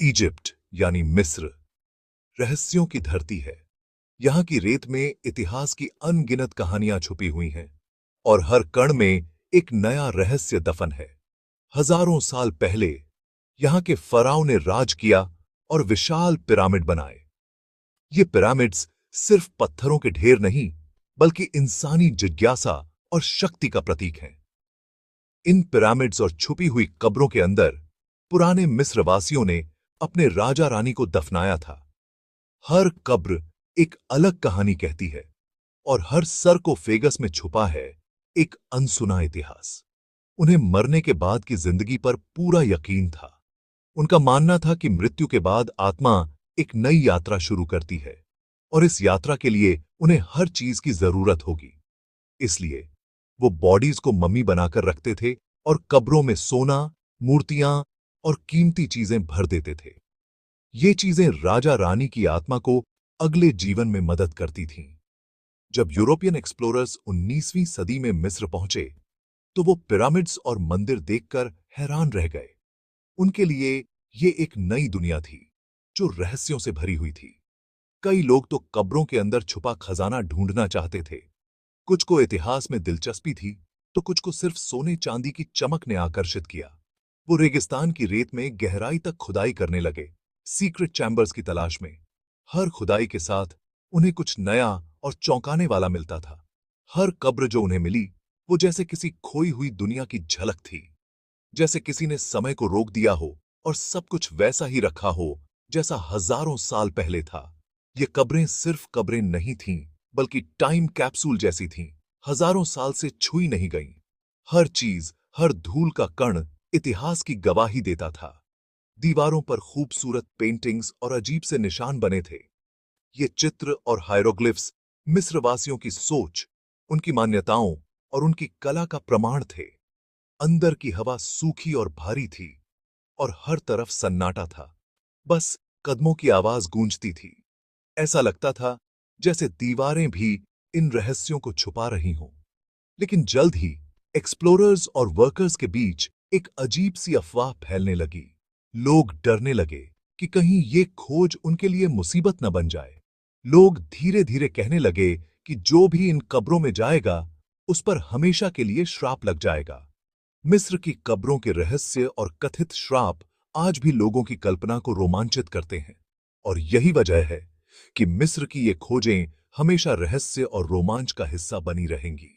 Egypt यानी मिस्र रहस्यों की धरती है। यहाँ की रेत में इतिहास की अनगिनत कहानियां छुपी हुई हैं और हर कण में एक नया रहस्य दफन है। हजारों साल पहले यहाँ के फराओं ने राज किया और विशाल पिरामिड बनाए। ये पिरामिड्स सिर्फ पत्थरों के ढेर नहीं, बल्कि इंसानी जिज्ञासा और शक्ति का प्रतीक हैं। इन पिरामिड्स और छुपी हुई कब्रों के अंदर पुराने मिस्रवासियों ने अपने राजा रानी को दफनाया था। हर कब्र एक अलग कहानी कहती है और हर सरकोफेगस में छुपा है एक अनसुना इतिहास। उन्हें मरने के बाद की जिंदगी पर पूरा यकीन था। उनका मानना था कि मृत्यु के बाद आत्मा एक नई यात्रा शुरू करती है और इस यात्रा के लिए उन्हें हर चीज की जरूरत होगी। इसलिए वो बॉडीज को मम्मी बनाकर रखते थे और कब्रों में सोना, मूर्तियां और कीमती चीजें भर देते थे। ये चीजें राजा रानी की आत्मा को अगले जीवन में मदद करती थीं। जब यूरोपियन एक्सप्लोरर्स 19वीं सदी में मिस्र पहुंचे, तो वो पिरामिड्स और मंदिर देखकर हैरान रह गए। उनके लिए ये एक नई दुनिया थी जो रहस्यों से भरी हुई थी। कई लोग तो कब्रों के अंदर छुपा खजाना ढूंढना चाहते थे। कुछ को इतिहास में दिलचस्पी थी, तो कुछ को सिर्फ सोने चांदी की चमक ने आकर्षित किया। वो रेगिस्तान की रेत में गहराई तक खुदाई करने लगे, सीक्रेट चैम्बर्स की तलाश में। हर खुदाई के साथ उन्हें कुछ नया और चौंकाने वाला मिलता था। हर कब्र जो उन्हें मिली, वो जैसे किसी खोई हुई दुनिया की झलक थी। जैसे किसी ने समय को रोक दिया हो और सब कुछ वैसा ही रखा हो जैसा हजारों साल पहले था। ये कब्रें सिर्फ कब्रें नहीं थीं, बल्कि टाइम कैप्सूल जैसी थीं। हजारों साल से छुई नहीं गईं। हर चीज, हर धूल का कण इतिहास की गवाही देता था। दीवारों पर खूबसूरत पेंटिंग्स और अजीब से निशान बने थे। ये चित्र और हायरोग्लिफ्स मिस्रवासियों की सोच, उनकी मान्यताओं और उनकी कला का प्रमाण थे। अंदर की हवा सूखी और भारी थी और हर तरफ सन्नाटा था। बस कदमों की आवाज गूंजती थी। ऐसा लगता था जैसे दीवारें भी इन रहस्यों को छुपा रही हों। लेकिन जल्द ही एक्सप्लोरर्स और वर्कर्स के बीच एक अजीब सी अफवाह फैलने लगी। लोग डरने लगे कि कहीं ये खोज उनके लिए मुसीबत न बन जाए। लोग धीरे धीरे कहने लगे कि जो भी इन कब्रों में जाएगा, उस पर हमेशा के लिए श्राप लग जाएगा। मिस्र की कब्रों के रहस्य और कथित श्राप आज भी लोगों की कल्पना को रोमांचित करते हैं। और यही वजह है कि मिस्र की ये खोजें हमेशा रहस्य और रोमांच का हिस्सा बनी रहेंगी।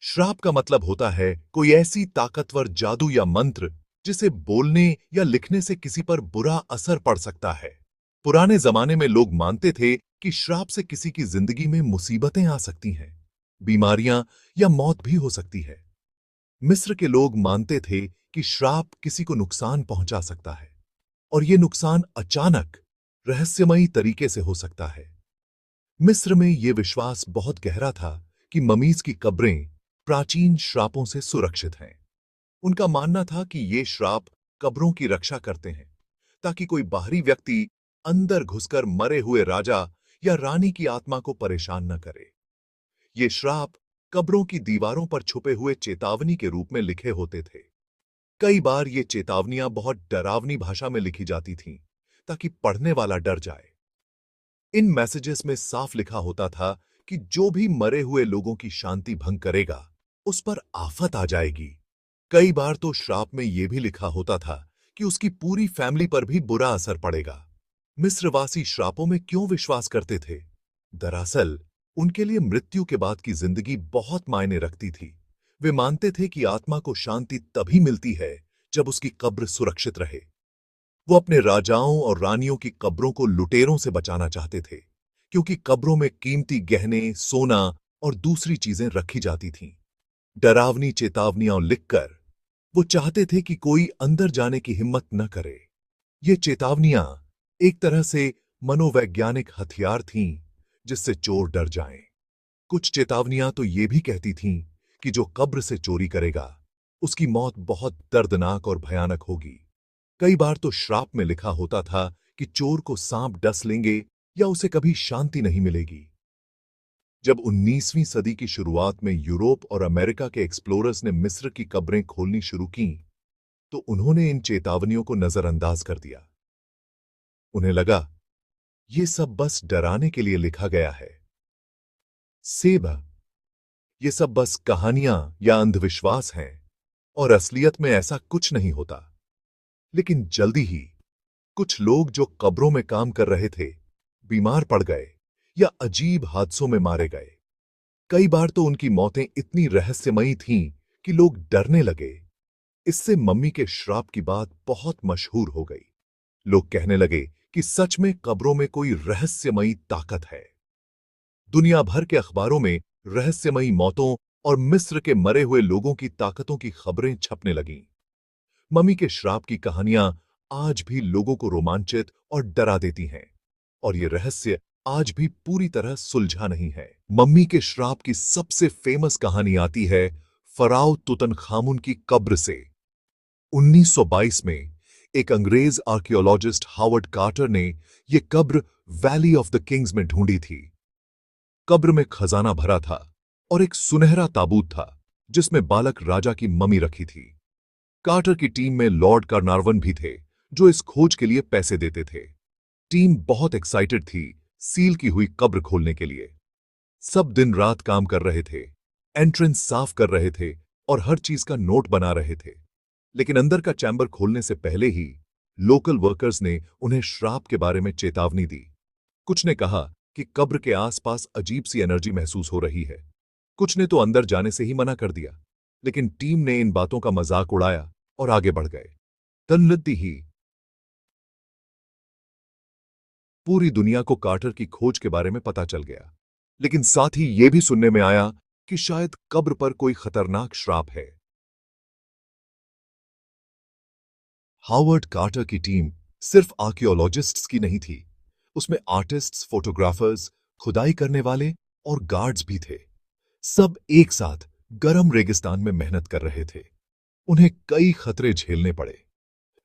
श्राप का मतलब होता है कोई ऐसी ताकतवर जादू या मंत्र जिसे बोलने या लिखने से किसी पर बुरा असर पड़ सकता है। पुराने जमाने में लोग मानते थे कि श्राप से किसी की जिंदगी में मुसीबतें आ सकती हैं, बीमारियां या मौत भी हो सकती है। मिस्र के लोग मानते थे कि श्राप किसी को नुकसान पहुंचा सकता है और यह नुकसान अचानक, रहस्यमयी तरीके से हो सकता है। मिस्र में यह विश्वास बहुत गहरा था कि ममीज की कब्रें प्राचीन श्रापों से सुरक्षित हैं। उनका मानना था कि ये श्राप कब्रों की रक्षा करते हैं, ताकि कोई बाहरी व्यक्ति अंदर घुसकर मरे हुए राजा या रानी की आत्मा को परेशान न करे। ये श्राप कब्रों की दीवारों पर छुपे हुए चेतावनी के रूप में लिखे होते थे। कई बार ये चेतावनियां बहुत डरावनी भाषा में लिखी जाती थीं, ताकि पढ़ने वाला डर जाए। इन मैसेजेस में साफ लिखा होता था कि जो भी मरे हुए लोगों की शांति भंग करेगा, उस पर आफत आ जाएगी। कई बार तो श्राप में यह भी लिखा होता था कि उसकी पूरी फैमिली पर भी बुरा असर पड़ेगा। मिस्रवासी श्रापों में क्यों विश्वास करते थे? दरअसल उनके लिए मृत्यु के बाद की जिंदगी बहुत मायने रखती थी। वे मानते थे कि आत्मा को शांति तभी मिलती है जब उसकी कब्र सुरक्षित रहे। वो अपने राजाओं और रानियों की कब्रों को लुटेरों से बचाना चाहते थे, क्योंकि कब्रों में कीमती गहने, सोना और दूसरी चीजें रखी जाती थीं। डरावनी चेतावनियां लिखकर वो चाहते थे कि कोई अंदर जाने की हिम्मत न करे। ये चेतावनियां एक तरह से मनोवैज्ञानिक हथियार थीं, जिससे चोर डर जाएं। कुछ चेतावनियां तो ये भी कहती थीं कि जो कब्र से चोरी करेगा, उसकी मौत बहुत दर्दनाक और भयानक होगी। कई बार तो श्राप में लिखा होता था कि चोर को सांप डस लेंगे या उसे कभी शांति नहीं मिलेगी। जब 19वीं सदी की शुरुआत में यूरोप और अमेरिका के एक्सप्लोरर्स ने मिस्र की कब्रें खोलनी शुरू कीं, तो उन्होंने इन चेतावनियों को नजरअंदाज कर दिया। उन्हें लगा ये सब बस डराने के लिए लिखा गया है। सेब, ये सब बस कहानियां या अंधविश्वास हैं और असलियत में ऐसा कुछ नहीं होता। लेकिन जल्दी ही कुछ लोग जो कब्रों में काम कर रहे थे बीमार पड़ गए या अजीब हादसों में मारे गए। कई बार तो उनकी मौतें इतनी रहस्यमयी थीं कि लोग डरने लगे। इससे मम्मी के श्राप की बात बहुत मशहूर हो गई। लोग कहने लगे कि सच में कब्रों में कोई रहस्यमयी ताकत है। दुनिया भर के अखबारों में रहस्यमयी मौतों और मिस्र के मरे हुए लोगों की ताकतों की खबरें छपने लगीं। मम्मी के श्राप की कहानियां आज भी लोगों को रोमांचित और डरा देती हैं, और ये रहस्य आज भी पूरी तरह सुलझा नहीं है। मम्मी के श्राप की सबसे फेमस कहानी आती है फराओ तुतनखामुन की कब्र से। 1922 में एक अंग्रेज आर्कियोलॉजिस्ट हावर्ड कार्टर ने यह कब्र वैली ऑफ द किंग्स में ढूंढी थी। कब्र में खजाना भरा था और एक सुनहरा ताबूत था जिसमें बालक राजा की मम्मी रखी थी। कार्टर की टीम में लॉर्ड कार्नारवन भी थे जो इस खोज के लिए पैसे देते थे। टीम बहुत एक्साइटेड थी सील की हुई कब्र खोलने के लिए। सब दिन रात काम कर रहे थे, एंट्रेंस साफ कर रहे थे और हर चीज का नोट बना रहे थे। लेकिन अंदर का चैम्बर खोलने से पहले ही लोकल वर्कर्स ने उन्हें श्राप के बारे में चेतावनी दी। कुछ ने कहा कि कब्र के आसपास अजीब सी एनर्जी महसूस हो रही है। कुछ ने तो अंदर जाने से ही मना कर दिया। लेकिन टीम ने इन बातों का मजाक उड़ाया और आगे बढ़ गए। तन्नती ही पूरी दुनिया को कार्टर की खोज के बारे में पता चल गया। लेकिन साथ ही यह भी सुनने में आया कि शायद कब्र पर कोई खतरनाक श्राप है। हावर्ड कार्टर की टीम सिर्फ आर्कियोलॉजिस्ट्स की नहीं थी, उसमें आर्टिस्ट्स, फोटोग्राफर्स, खुदाई करने वाले और गार्ड्स भी थे। सब एक साथ गर्म रेगिस्तान में मेहनत कर रहे थे। उन्हें कई खतरे झेलने पड़े,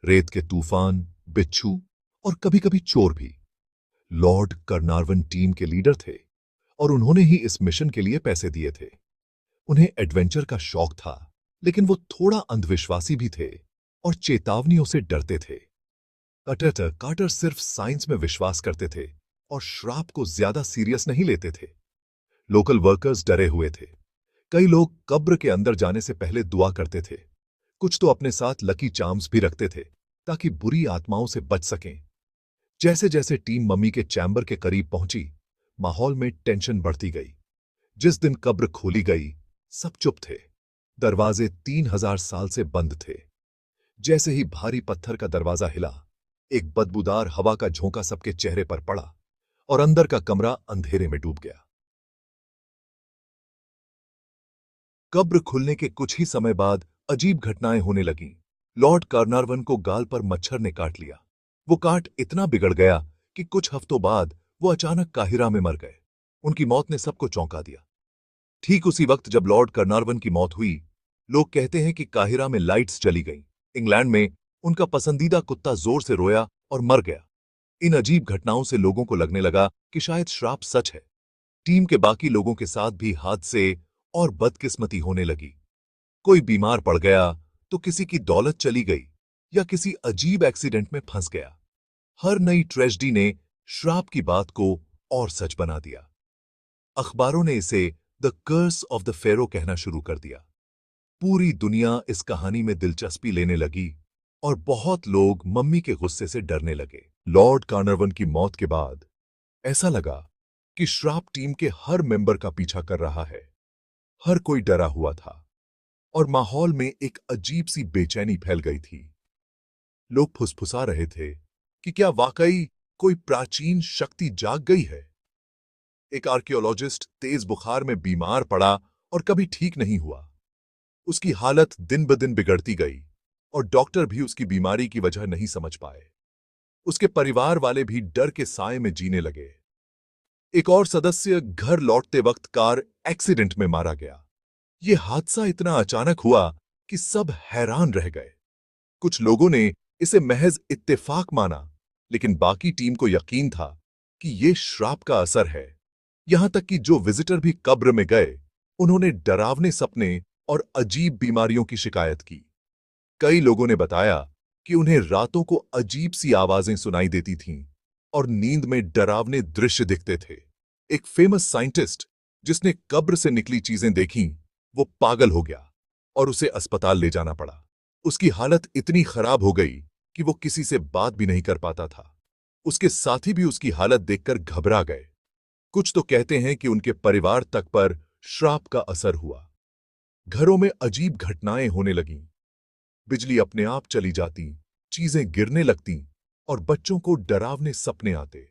रेत के तूफान, बिच्छू और कभी-कभी चोर भी। लॉर्ड कार्नारवन टीम के लीडर थे और उन्होंने ही इस मिशन के लिए पैसे दिए थे। उन्हें एडवेंचर का शौक था, लेकिन वो थोड़ा अंधविश्वासी भी थे और चेतावनियों से डरते थे। कार्टर सिर्फ साइंस में विश्वास करते थे और श्राप को ज्यादा सीरियस नहीं लेते थे। लोकल वर्कर्स डरे हुए थे। कई लोग कब्र के अंदर जाने से पहले दुआ करते थे। कुछ तो अपने साथ लकी चार्म्स भी रखते थे ताकि बुरी आत्माओं से बच सकें। जैसे जैसे टीम मम्मी के चैम्बर के करीब पहुंची, माहौल में टेंशन बढ़ती गई। जिस दिन कब्र खोली गई, सब चुप थे। दरवाजे 3000 साल से बंद थे। जैसे ही भारी पत्थर का दरवाजा हिला, एक बदबूदार हवा का झोंका सबके चेहरे पर पड़ा और अंदर का कमरा अंधेरे में डूब गया। कब्र खुलने के कुछ ही समय बाद अजीब घटनाएं होने लगीं। लॉर्ड कार्नारवन को गाल पर मच्छर ने काट लिया। वो काट इतना बिगड़ गया कि कुछ हफ्तों बाद वो अचानक काहिरा में मर गए। उनकी मौत ने सबको चौंका दिया। ठीक उसी वक्त जब लॉर्ड कार्नारवन की मौत हुई, लोग कहते हैं कि काहिरा में लाइट्स चली गईं। इंग्लैंड में उनका पसंदीदा कुत्ता जोर से रोया और मर गया। इन अजीब घटनाओं से लोगों को लगने लगा कि शायद श्राप सच है। टीम के बाकी लोगों के साथ भी हादसे और बदकिस्मती होने लगी। कोई बीमार पड़ गया तो किसी की दौलत चली गई या किसी अजीब एक्सीडेंट में फंस गया। हर नई ट्रेजेडी ने श्राप की बात को और सच बना दिया। अखबारों ने इसे द कर्स ऑफ द फेरो कहना शुरू कर दिया। पूरी दुनिया इस कहानी में दिलचस्पी लेने लगी और बहुत लोग मम्मी के गुस्से से डरने लगे। लॉर्ड कार्नारवन की मौत के बाद ऐसा लगा कि श्राप टीम के हर मेंबर का पीछा कर रहा है। हर कोई डरा हुआ था और माहौल में एक अजीब सी बेचैनी फैल गई थी। लोग फुसफुसा रहे थे कि क्या वाकई कोई प्राचीन शक्ति जाग गई है। एक आर्कियोलॉजिस्ट तेज बुखार में बीमार पड़ा और कभी ठीक नहीं हुआ। उसकी हालत दिन ब दिन बिगड़ती गई और डॉक्टर भी उसकी बीमारी की वजह नहीं समझ पाए। उसके परिवार वाले भी डर के साए में जीने लगे। एक और सदस्य घर लौटते वक्त कार एक्सीडेंट में मारा गया। यह हादसा इतना अचानक हुआ कि सब हैरान रह गए। कुछ लोगों ने इसे महज इत्तेफाक माना, लेकिन बाकी टीम को यकीन था कि यह श्राप का असर है। यहां तक कि जो विजिटर भी कब्र में गए, उन्होंने डरावने सपने और अजीब बीमारियों की शिकायत की। कई लोगों ने बताया कि उन्हें रातों को अजीब सी आवाजें सुनाई देती थीं और नींद में डरावने दृश्य दिखते थे। एक फेमस साइंटिस्ट जिसने कब्र से निकली चीजें देखीं, वो पागल हो गया और उसे अस्पताल ले जाना पड़ा। उसकी हालत इतनी खराब हो गई कि वो किसी से बात भी नहीं कर पाता था। उसके साथी भी उसकी हालत देखकर घबरा गए। कुछ तो कहते हैं कि उनके परिवार तक पर श्राप का असर हुआ। घरों में अजीब घटनाएं होने लगीं। बिजली अपने आप चली जाती, चीजें गिरने लगतीं और बच्चों को डरावने सपने आते।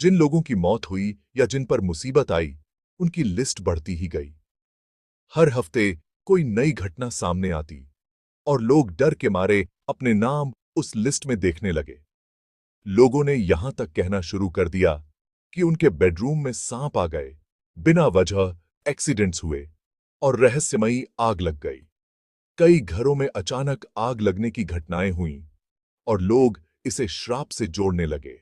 जिन लोगों की मौत हुई या जिन पर मुसीबत आई, उनकी लिस्ट बढ़ती ही गई। हर हफ्ते कोई नई घटना सामने आती और लोग डर के मारे अपने नाम उस लिस्ट में देखने लगे। लोगों ने यहां तक कहना शुरू कर दिया कि उनके बेडरूम में सांप आ गए, बिना वजह एक्सीडेंट्स हुए और रहस्यमयी आग लग गई। कई घरों में अचानक आग लगने की घटनाएं हुईं और लोग इसे श्राप से जोड़ने लगे।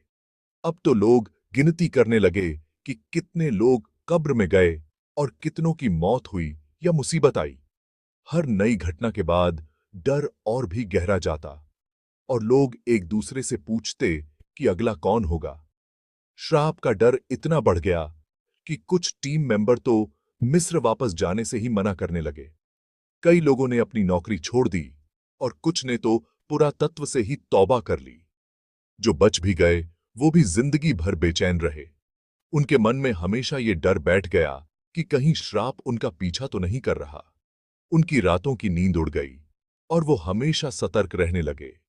अब तो लोग गिनती करने लगे कि कितने लोग कब्र में गए और कितनों की मौत हुई या मुसीबत आई। हर नई घटना के बाद डर और भी गहरा जाता और लोग एक दूसरे से पूछते कि अगला कौन होगा। श्राप का डर इतना बढ़ गया कि कुछ टीम मेंबर तो मिस्र वापस जाने से ही मना करने लगे। कई लोगों ने अपनी नौकरी छोड़ दी और कुछ ने तो पुरातत्व से ही तौबा कर ली। जो बच भी गए वो भी जिंदगी भर बेचैन रहे। उनके मन में हमेशा ये डर बैठ गया कि कहीं श्राप उनका पीछा तो नहीं कर रहा। उनकी रातों की नींद उड़ गई और वो हमेशा सतर्क रहने लगे।